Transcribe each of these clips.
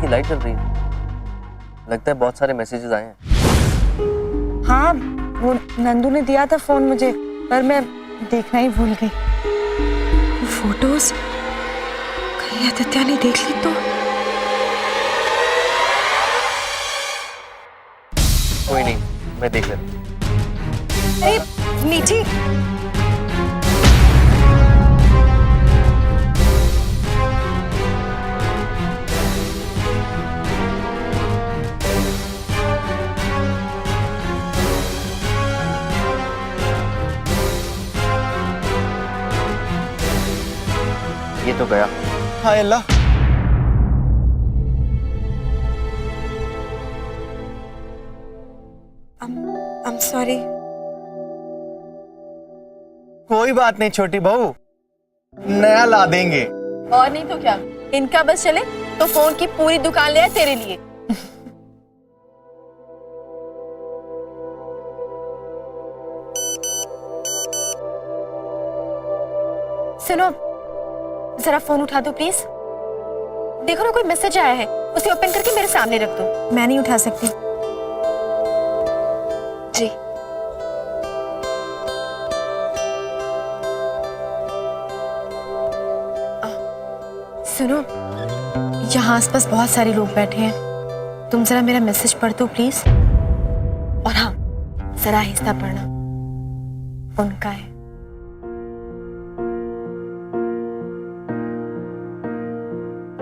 की लाइट जल रही है। लगता है बहुत सारे मैसेजेस आए हैं। हाँ, वो नंदू ने दिया था फोन मुझे, पर मैं देखना ही भूल गई। फोटोज कहीं आदित्य ने देख ली तो? कोई नहीं, मैं देख लेता हूँ। अरे मीठी, ये तो गया। हाय अल्लाह, I'm sorry। कोई बात नहीं छोटी बहू, नया ला देंगे। और नहीं तो क्या, इनका बस चले तो फोन की पूरी दुकान ले आए तेरे लिए। सुनो, जरा फोन उठा दो प्लीज। देखो ना, कोई मैसेज आया है, उसे ओपन करके मेरे सामने रख दो। मैं नहीं उठा सकती। जी। सुनो, यहाँ आसपास बहुत सारे लोग बैठे हैं, तुम जरा मेरा मैसेज पढ़ दो प्लीज। और हाँ, जरा आहिस्ता पढ़ना, उनका है।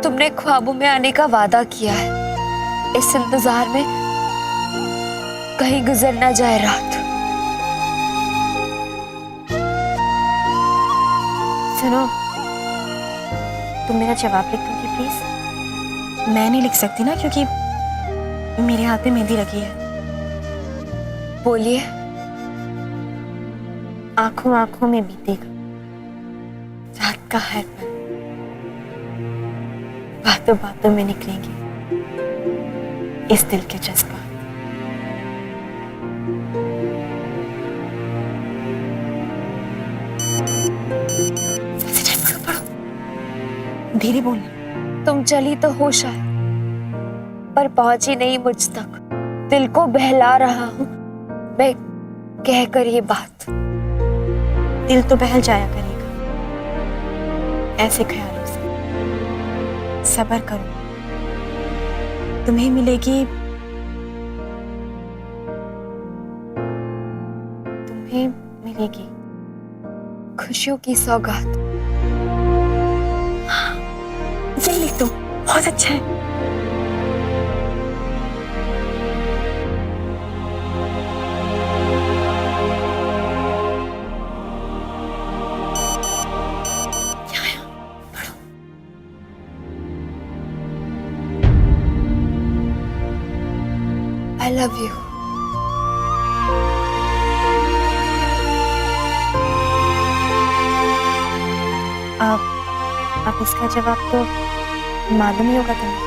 तुमने ख्वाबों में आने का वादा किया है, इस इंतजार में कहीं गुजर ना जाए रात। सुनो, तुम मेरा जवाब लिख दोगी प्लीज? मैं नहीं लिख सकती ना, क्योंकि मेरे हाथ में मेहंदी लगी है। बोलिए। आंखों आंखों में बीतेगा रात का हर पल, बातों बातों में निकलेंगे इस दिल के जज्बात। धीरे बोलना। तुम चली तो होश आया, पर पहुंची नहीं मुझ तक। दिल को बहला रहा हूं मैं कहकर ये बात। दिल तो बहल जाया करेगा ऐसे ख्यालों से। सब्र करो, तुम्हें मिलेगी, तुम्हें मिलेगी खुशियों की सौगात। ये लिख दो, बहुत अच्छा है। I love you। अब इसका जवाब तो मालूम ही होगा तुम्हें।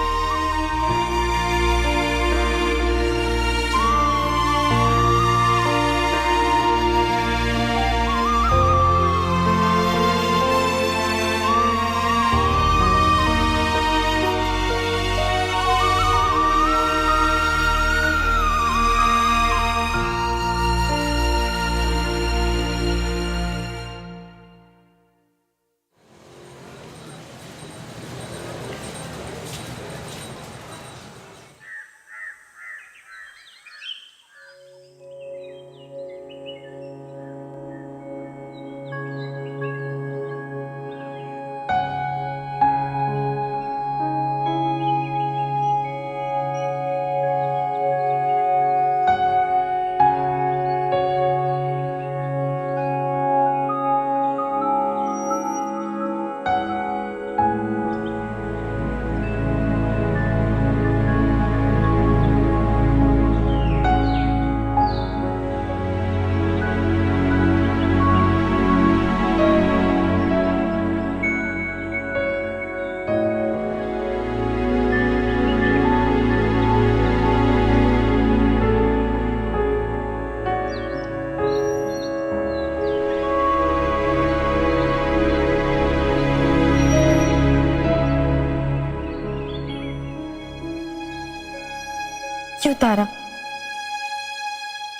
तारा,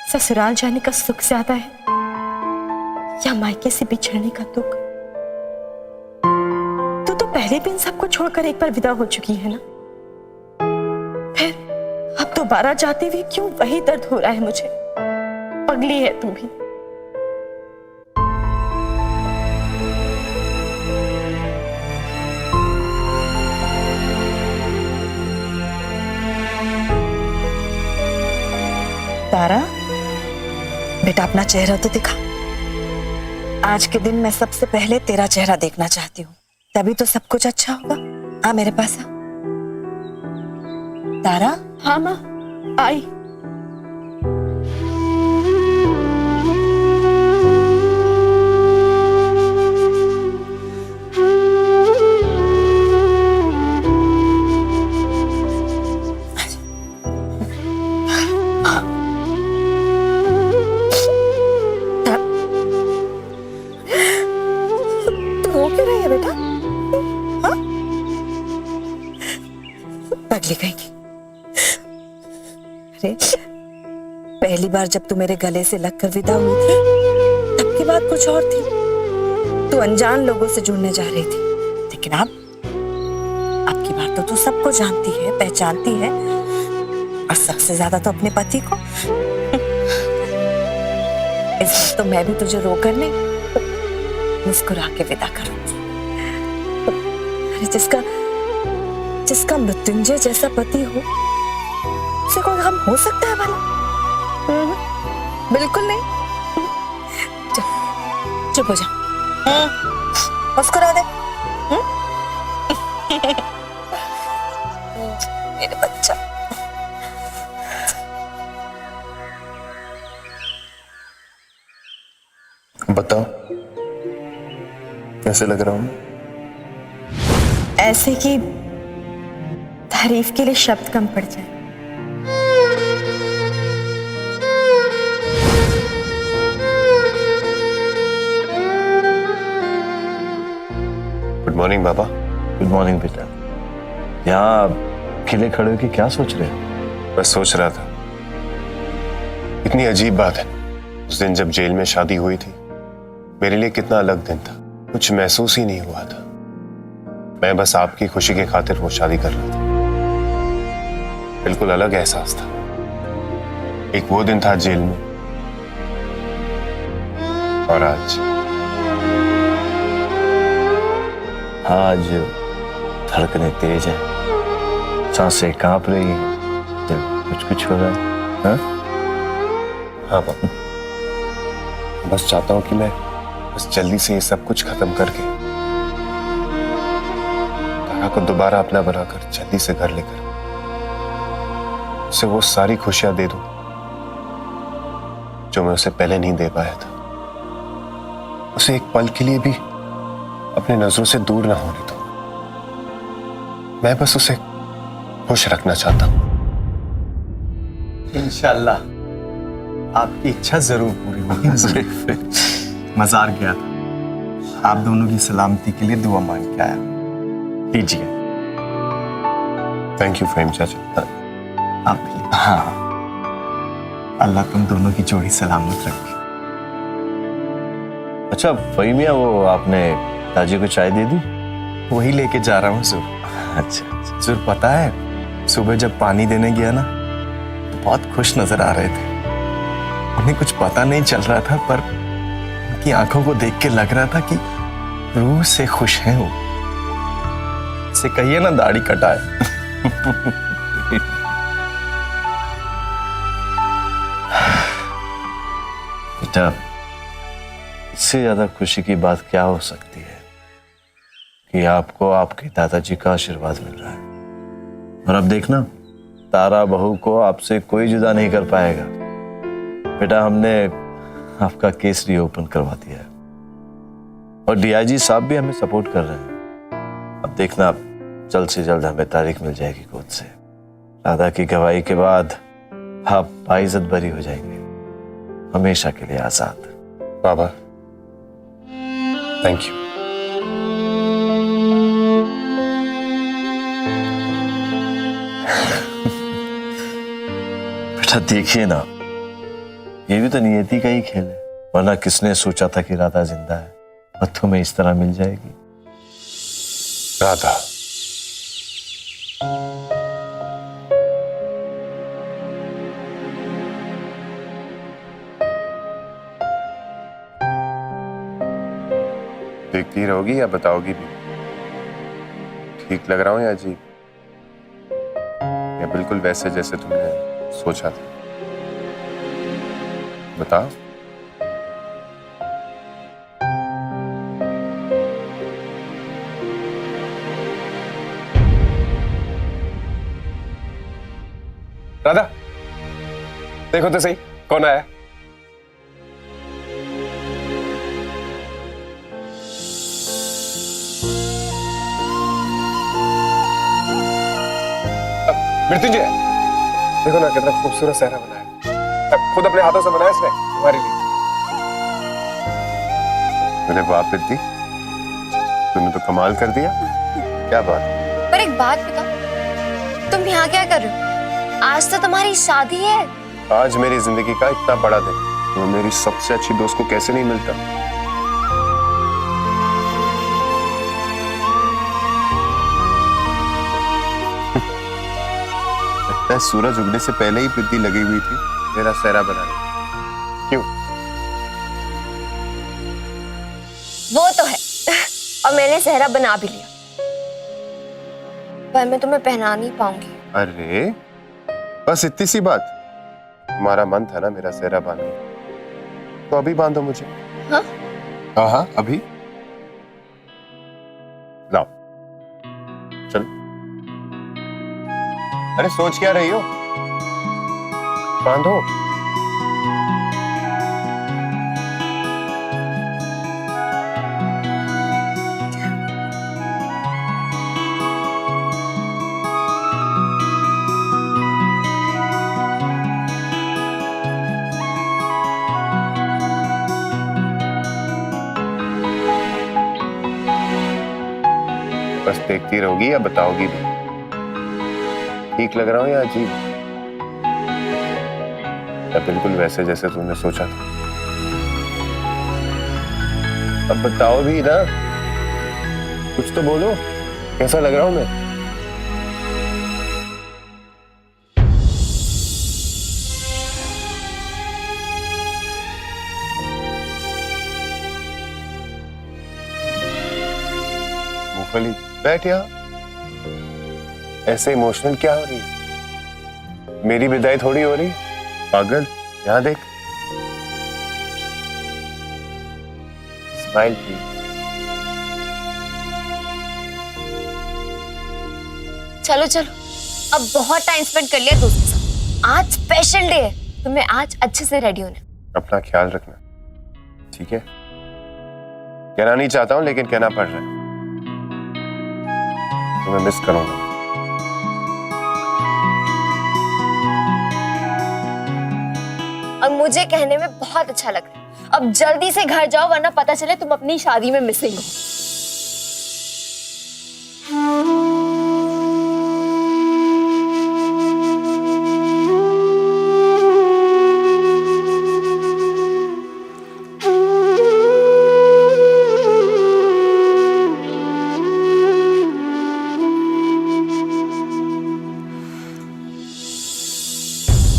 ससुराल जाने का सुख ज्यादा है या मायके से बिछड़ने का दुख? तू तो पहले भी इन सबको छोड़कर एक बार विदा हो चुकी है ना, फिर अब दोबारा जाते हुए क्यों वही दर्द हो रहा है मुझे? पगली है तू भी। तारा, बेटा अपना चेहरा तो दिखा। आज के दिन मैं सबसे पहले तेरा चेहरा देखना चाहती हूँ, तभी तो सब कुछ अच्छा होगा। आ मेरे पास आ। तारा। हाँ माँ, आई। पगली कहेगी। अरे पहली बार जब तू मेरे गले से लगकर विदा हुई थी तब की बात कुछ और थी। तू अनजान लोगों से जुड़ने जा रही थी, लेकिन अब की बार तो तू सबको जानती है, पहचानती है, और सबसे ज्यादा तो अपने पति को। इस बार तो मैं भी तुझे रोकर नहीं, मुस्कुरा के विदा करूंगी। अरे जिसका मृत्युंजय जैसा पति हो, उसे कोई गम हो सकता है भला? बिल्कुल नहीं। चुप हो जा, मुस्कुरा दे। मेरे बच्चा। बताओ कैसे लग रहा हूँ? ऐसे कि तारीफ के लिए शब्द कम पड़ जाए। गुड मॉर्निंग बाबा। गुड मॉर्निंग बेटा। यहाँ अकेले खड़े हो कि क्या सोच रहे हो? बस सोच रहा था, इतनी अजीब बात है, उस दिन जब जेल में शादी हुई थी मेरे लिए कितना अलग दिन था, कुछ महसूस ही नहीं हुआ था। मैं बस आपकी खुशी के खातिर वो शादी कर रहा था, बिल्कुल अलग एहसास था। एक वो दिन था जेल में, और आज धड़कनें तेज हैं, सांसें कांप रही हैं, दिल कुछ हो रहा है। हाँ? हाँ बाबा, बस चाहता हूं कि मैं बस जल्दी से ये सब कुछ खत्म करके तारा को दोबारा अपना बनाकर जल्दी से घर लेकर उसे वो सारी खुशियां दे दूं जो मैं उसे पहले नहीं दे पाया था। उसे एक पल के लिए भी अपने नजरों से दूर ना होने दो। मैं बस उसे खुश रखना चाहता हूं। इंशाल्लाह आपकी इच्छा जरूर पूरी होगी। मजार गया था, आप दोनों की सलामती के लिए दुआ मांग के आया। लीजिए। थैंक यू फहीम चाचा। आप भी। हाँ, अल्लाह तुम दोनों की जोड़ी सलामत रखे। अच्छा फहीमिया, वो आपने ताजी को चाय दे दी? वही लेके जा रहा हूँ सुर। अच्छा। सुर पता है, सुबह जब पानी देने गया ना तो बहुत खुश नजर आ रहे थे। उन्हें कुछ पता नहीं चल रहा था, पर उनकी आंखों को देख के लग रहा था कि रूह से खुश हैं वो। से कहिए ना दाढ़ी कटाए। बेटा, इससे ज्यादा खुशी की बात क्या हो सकती है कि आपको आपके दादाजी का आशीर्वाद मिल रहा है। और अब देखना, तारा बहू को आपसे कोई जुदा नहीं कर पाएगा। बेटा, हमने आपका केस रीओपन करवा दिया है और डीआईजी साहब भी हमें सपोर्ट कर रहे हैं। अब देखना, जल्द से जल्द हमें तारीख मिल जाएगी कोर्ट से। दादा की गवाही के बाद आप बाइज्जत बरी हो जाएंगे, हमेशा के लिए आजाद। बाबा थैंक यू। बेटा देखिए ना, ये भी तो नियति का ही खेल है, वरना किसने सोचा था कि राधा जिंदा है और तुम्हें इस तरह मिल जाएगी। राधा, देखती रहोगी या बताओगी भी? ठीक लग रहा हूं या अजीब? या बिल्कुल वैसे जैसे तुमने सोचा था? बताओ। राधा, देखो तो सही कौन आया। मृत्युंजय, देखो ना कितना खूबसूरत सहरा बनाया है, खुद अपने हाथों से बनाया इसने तुम्हारे लिए। अरे वाह प्रीति, तूने तो कमाल कर दिया। क्या बात? पर एक बात बताओ, तुम यहाँ क्या कर रहे हो? आज तो तुम्हारी शादी है। आज मेरी जिंदगी का इतना बड़ा दिन, तो मेरी सबसे अच्छी दोस्त को कैसे नहीं मिलता? लगता है सूरज उगने से पहले ही प्रीति लगी हुई थी मेरा सेहरा बनाने। क्यों? वो तो है, और मैंने सेहरा बना भी लिया, पर मैं तुम्हें पहना नहीं पाऊंगी। अरे बस इतनी सी बात? तुम्हारा मन था ना मेरा सेहरा बांधने, तो अभी बांधो मुझे। हाँ? हाँ, अभी लाओ, चल। अरे सोच क्या रही हो? बांधो। बस देखती रहोगी या बताओगी भी? ठीक लग रहा हूं या अजीब? या बिल्कुल वैसे जैसे तुमने सोचा था? अब बताओ भी ना, कुछ तो बोलो, कैसा लग रहा हूं मैं? मूंगफली, बैठ यहाँ। ऐसे इमोशनल क्या हो रही है? मेरी विदाई थोड़ी हो रही, पागल। यहाँ देख, स्माइल प्लीज। चलो चलो, अब बहुत टाइम स्पेंड कर लिया दोस्त के साथ। आज स्पेशल डे है, तुम्हें आज अच्छे से रेडी होना है। अपना ख्याल रखना, ठीक है? कहना नहीं चाहता हूं लेकिन कहना पड़ रहा है। तुम्हें मिस करूंगा। और मुझे कहने में बहुत अच्छा लग रहा है। अब जल्दी से घर जाओ, वरना पता चले तुम अपनी शादी में मिसिंग हो।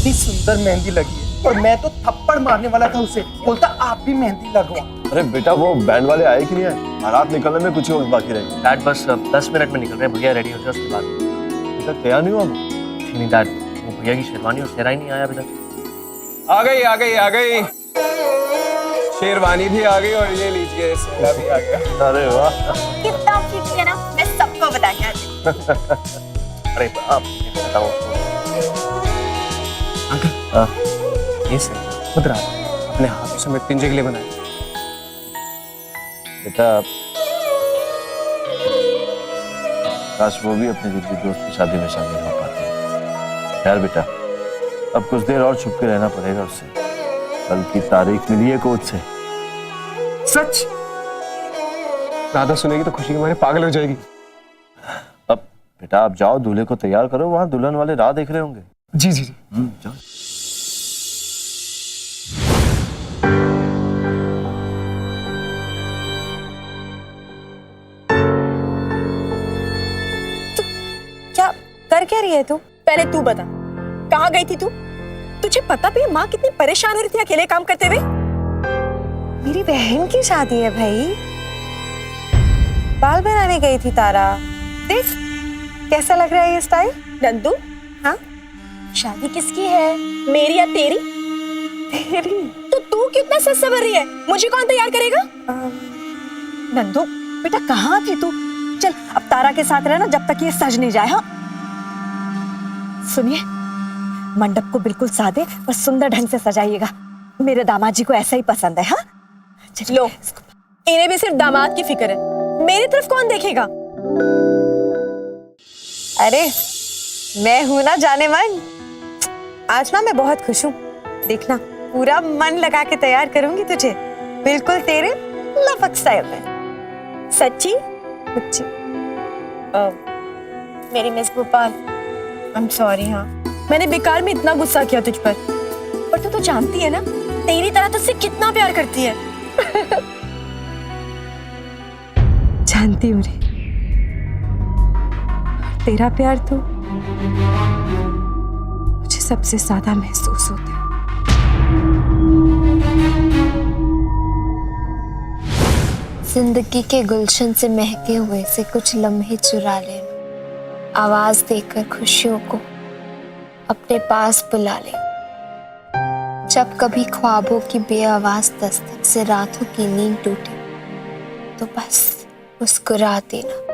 इतनी सुंदर मेहंदी लगी है, और मैं तो थप्पड़ मारने वाला था उसे, बोलता आप भी मेहंदी लगवा। अरे बेटा, वो बैंड वाले आए कि नहीं आए? बारात निकलने में कुछ ही वक्त बाकी रही। डैड बस 10 मिनट में निकल रहे हैं, भैया रेडी हो जाए उसके बाद। बेटा तैयार नहीं हुआ वो? नहीं डैड, वो भैया की शेरवानी और सेहरा ही नहीं आया अभी तक। आ गई आ गई आ गई, शेरवानी भी आ गई और ये लीजिए सेहरा भी आ गया। अरे वाह, कितना फिट है ना, मैं सबको बता के आती। अरे आप बताओ ये सही खुद रहा अपने हाथों से मृत्युंजय के लिए बनाया। बेटा काश वो भी अपने जिगरी दोस्त की शादी में शामिल हो पाते। खैर बेटा, अब कुछ देर और छुप के रहना पड़ेगा उससे। कल की तारीख मिली है कोर्ट से। सच? राधा सुनेगी तो खुशी के मारे पागल हो जाएगी। अब बेटा आप जाओ, दूल्हे को तैयार करो, वहां दुल्हन वाले राह देख रहे होंगे। जी जी जी। जाओ। क्या रही है तू? पहले तू बता, कहाँ गई थी तू? तुझे पता भी है माँ कितनी परेशान हो रही थी अकेले काम करते हुए? मेरी बहन की शादी है भाई, बाल बनाने गई थी तारा। देख कैसा लग रहा है ये स्टाइल। नंदू, हाँ शादी किसकी है, मेरी या तेरी? तेरी। तो तू कितना सच सवर रही है, मुझे कौन तैयार करेगा? नंदू बेटा कहाँ थी तू? चल अब तारा के साथ रहना जब तक ये सज नहीं जाए। हाँ सुनिए, मंडप को बिल्कुल सादे और सुंदर ढंग से सजाइएगा, मेरे दामाद जी को ऐसा ही पसंद है। हाँ लो, इन्हें भी सिर्फ दामाद की फिक्र है, मेरी तरफ कौन देखेगा? अरे मैं हूं ना जाने मन, आज ना मैं बहुत खुश हूँ। देखना पूरा मन लगा के तैयार करूंगी तुझे, बिल्कुल तेरे लपक स्टाइल में। सच्ची? सच्ची। मेरी miss Gopal, I am sorry. हाँ, मैंने बेकार में इतना गुस्सा किया तुझ पर तू तो जानती है ना, तेरी तरह तुझसे कितना प्यार करती है। जानती हूँ रे, तेरा प्यार तो मुझे सबसे ज्यादा महसूस होता है। जिंदगी के गुलशन से महके हुए से कुछ लम्हे चुरा लेना, आवाज देकर खुशियों को अपने पास बुला ले। जब कभी ख्वाबों की बेआवाज दस्तक से रातों की नींद टूटे तो बस मुस्कुरा देना।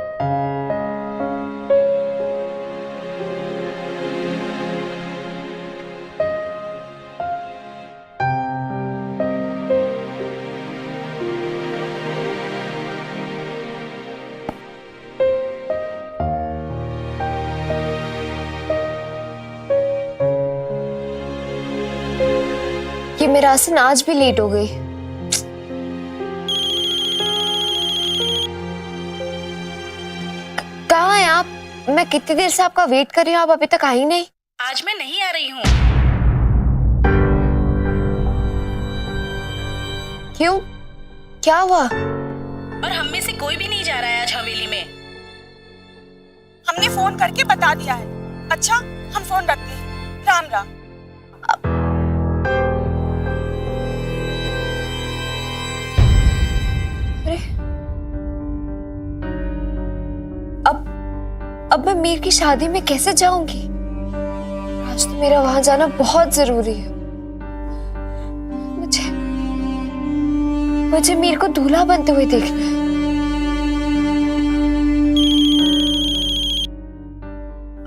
ये मेरा आसन आज भी लेट हो गई। कहाँ हैं आप? मैं कितनी देर से आपका वेट कर रही हूँ, आप अभी तक आई नहीं। आज मैं नहीं आ रही हूँ। क्यों, क्या हुआ? और हम में से कोई भी नहीं जा रहा है आज हवेली में। हमने फोन करके बता दिया है। अच्छा हम फोन रखते हैं, राम राम। अरे अब मैं मीर की शादी में कैसे जाऊंगी? आज तो मेरा वहां जाना बहुत जरूरी है। मुझे मीर को दूल्हा बनते हुए देखना है।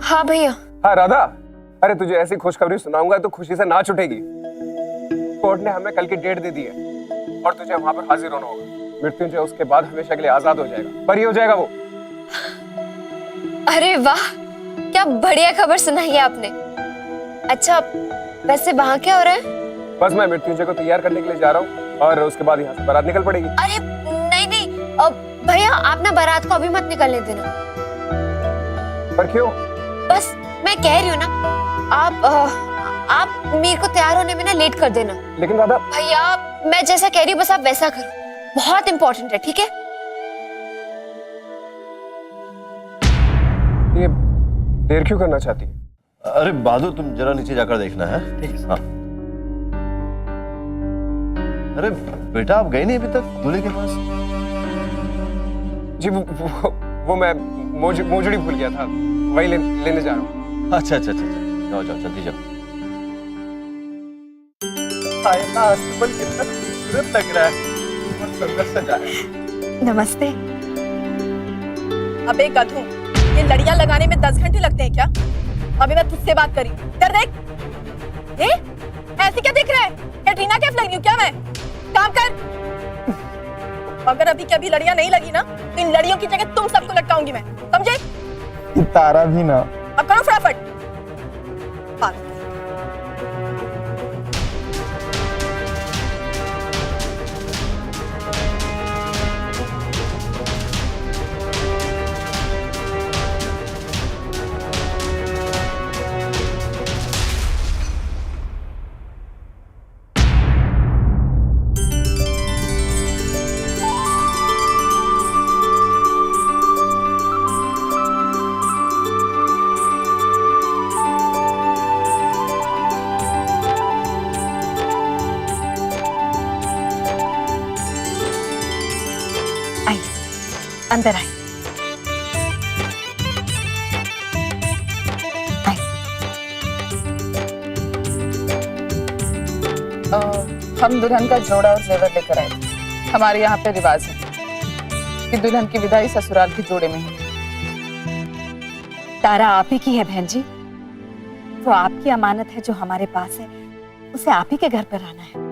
हाँ भैया। हाँ राधा, अरे तुझे ऐसी खुशखबरी सुनाऊंगा तो खुशी से नाच उठेगी। कोर्ट ने हमें कल की डेट दे दी है और तुझे वहां पर हाजिर होना होगा। मृत्युंजय उसके बाद हमेशा के लिए आजाद हो जाएगा, बरी हो जाएगा वो। अरे वाह, क्या बढ़िया खबर सुनाई है आपने। अच्छा वैसे वहां क्या हो रहा है? बस मैं मृत्युंजय को तैयार करने के लिए जा रहा हूँ और उसके बाद यहाँ से बारात निकल पड़ेगी। अरे नहीं नहीं, भैया आप ना बारात को अभी मत निकलने देना। पर क्यों? बस मैं कह रही हूँ ना, आप मीर को तैयार होने में ना लेट कर देना। लेकिन दादा। भैया मैं जैसा कह रही हूँ बस आप वैसा करो, बहुत इंपॉर्टेंट है, ठीक है? ये देर क्यों करना चाहती है? अरे बादू तुम जरा नीचे जाकर देखना है। ठीक है। हाँ। अरे बेटा आप गए नहीं अभी तक दूल्हे के पास? जी वो मैं मोजड़ी भूल गया था, वही लेने जा रहा हूँ। अच्छा अच्छा अच्छा जाओ जाओ जल्दी जाओ। कितना खूबसूरत लग रहा है, बहुत सुंदर सजा है। नमस्ते। अबे गधू, ये लड़ियां लगाने में 10 घंटे लगते हैं क्या? अभी मैं तुझसे बात करी, इधर देख। ये ऐसे क्या दिख रहा है? कैटरीना कैफ लग रही हूँ क्या मैं? काम कर। अगर अभी कभी लड़ियां नहीं लगी ना तो इन लड़ियों की जगह तुम सबको लटकाऊंगी मैं, समझे? तारा भी ना। अब करो फटाफट। हाँ। आइए अंदर आइए। हम दुल्हन का जोड़ा और जेवर लेकर आए थे। हमारे यहाँ पे रिवाज है कि दुल्हन की विदाई ससुराल के जोड़े में होती है। तारा आप ही की है बहन जी, वो आपकी अमानत है जो हमारे पास है, उसे आप ही के घर पर आना है।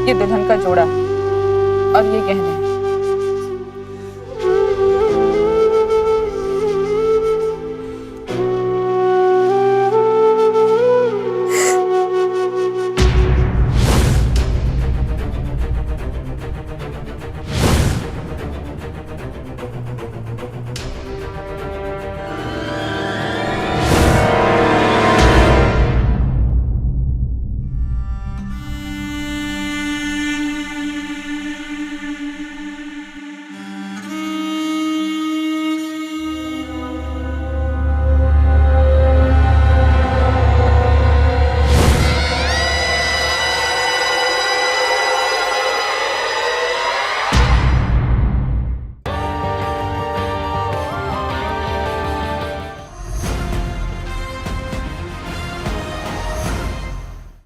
ये दुल्हन का जोड़ा और ये गहने।